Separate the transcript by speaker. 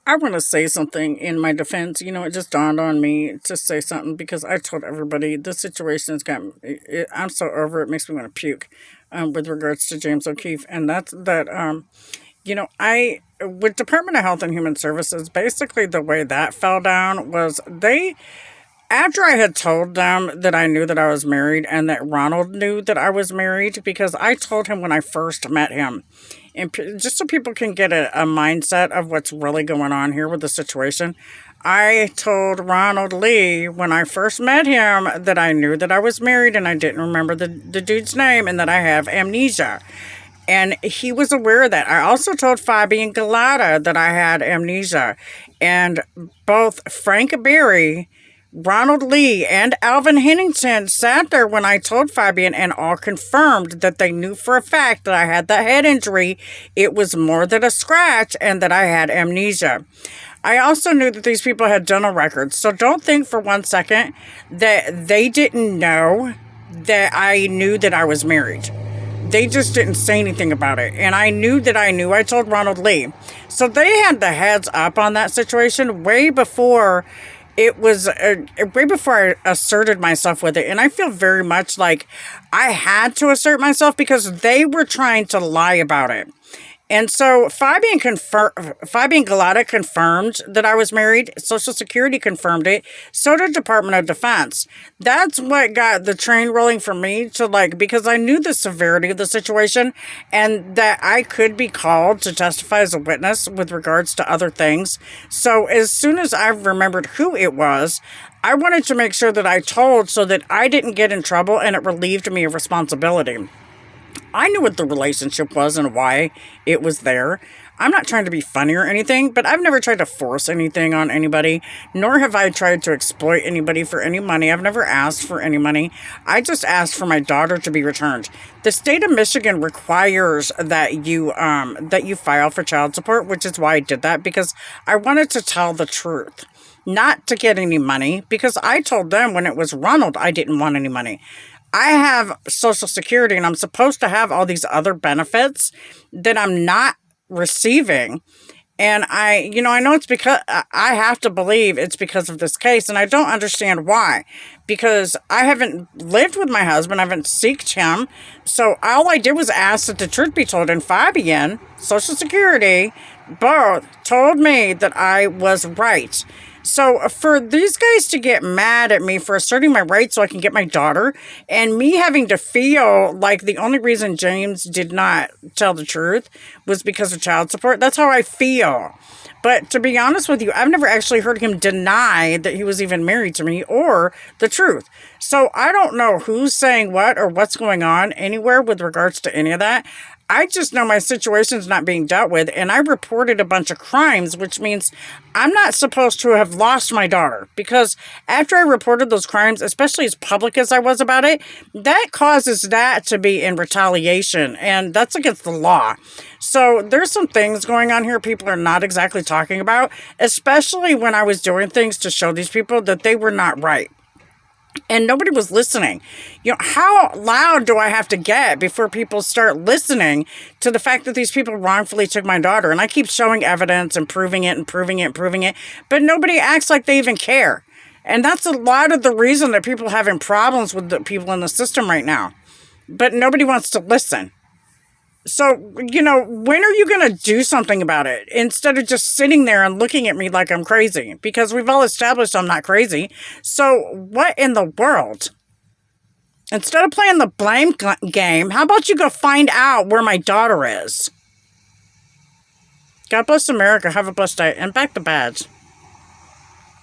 Speaker 1: I want to say something in my defense. It just dawned on me to say something because I told everybody this situation has got. I'm so over it. Makes me want to puke. With regards to James O'Keefe, and that's that. I with Department of Health and Human Services, basically the way that fell down was they after I had told them that I knew that I was married and that Ronald knew that I was married because I told him when I first met him. And just so people can get a mindset of what's really going on here with the situation, I told Ronald Lee when I first met him that I knew that I was married and I didn't remember the dude's name and that I have amnesia. And he was aware of that. I also told Fabian Galata that I had amnesia. And both Frank Berry, Ronald Lee, and Alvin Hennington sat there when I told Fabian and all confirmed that they knew for a fact that I had that head injury. It was more than a scratch and that I had amnesia. I also knew that these people had dental records. So don't think for 1 second that they didn't know that I knew that I was married. They just didn't say anything about it. And I knew that I knew. I told Ronald Lee. So they had the heads up on that situation way before it was way before I asserted myself with it. And I feel very much like I had to assert myself because they were trying to lie about it. And so Fabian Galata confirmed that I was married. Social Security confirmed it. So did Department of Defense. That's what got the train rolling for me to because I knew the severity of the situation and that I could be called to testify as a witness with regards to other things. So as soon as I remembered who it was, I wanted to make sure that I told so that I didn't get in trouble and it relieved me of responsibility. I knew what the relationship was and why it was there. I'm not trying to be funny or anything, but I've never tried to force anything on anybody, nor have I tried to exploit anybody for any money. I've never asked for any money. I just asked for my daughter to be returned. The state of Michigan requires that you file for child support, which is why I did that, because I wanted to tell the truth. Not to get any money, because I told them when it was Ronald, I didn't want any money. I have Social Security and I'm supposed to have all these other benefits that I'm not receiving. And I know it's because I have to believe it's because of this case. And I don't understand why, because I haven't lived with my husband. I haven't seeked him. So all I did was ask that the truth be told. And Fabian, Social Security, both told me that I was right. So for these guys to get mad at me for asserting my rights so I can get my daughter, and me having to feel like the only reason James did not tell the truth was because of child support, that's how I feel. But to be honest with you, I've never actually heard him deny that he was even married to me or the truth. So I don't know who's saying what or what's going on anywhere with regards to any of that. I just know my situation's not being dealt with, and I reported a bunch of crimes, which means I'm not supposed to have lost my daughter, because after I reported those crimes, especially as public as I was about it, that causes that to be in retaliation, and that's against the law. So there's some things going on here people are not exactly talking about, especially when I was doing things to show these people that they were not right. And nobody was listening. How loud do I have to get before people start listening to the fact that these people wrongfully took my daughter? And I keep showing evidence and proving it and proving it and proving it. But nobody acts like they even care. And that's a lot of the reason that people are having problems with the people in the system right now. But nobody wants to listen. So, when are you going to do something about it instead of just sitting there and looking at me like I'm crazy? Because we've all established I'm not crazy. So what in the world? Instead of playing the blame game, how about you go find out where my daughter is? God bless America. Have a blessed day. And back to badge.